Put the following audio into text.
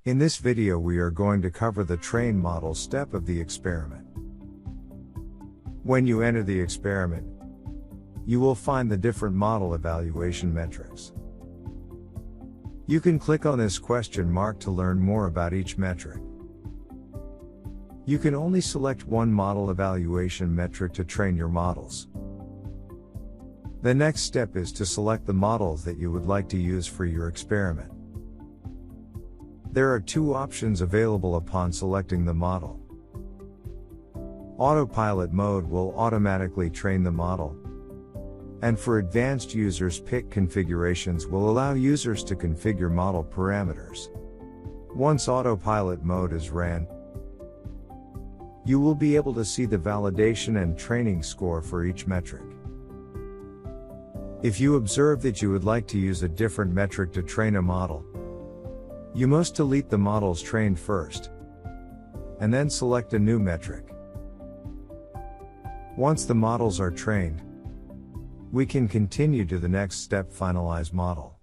In this video we are going to cover the train model step of the experiment. When you enter the experiment, you will find the different model evaluation metrics. You can click on this question mark to learn more about each metric. You can only select one model evaluation metric to train your models. The next step is to select the models that you would like to use for your experiment. There are two options available upon selecting the model. Autopilot mode will automatically train the model, and for advanced users, pick configurations will allow users to configure model parameters. Once autopilot mode is ran, you will be able to see the validation and training score for each metric. If you observe that you would like to use a different metric to train a model, you must delete the models trained first, and then select a new metric. Once the models are trained, we can continue to the next step, finalize model.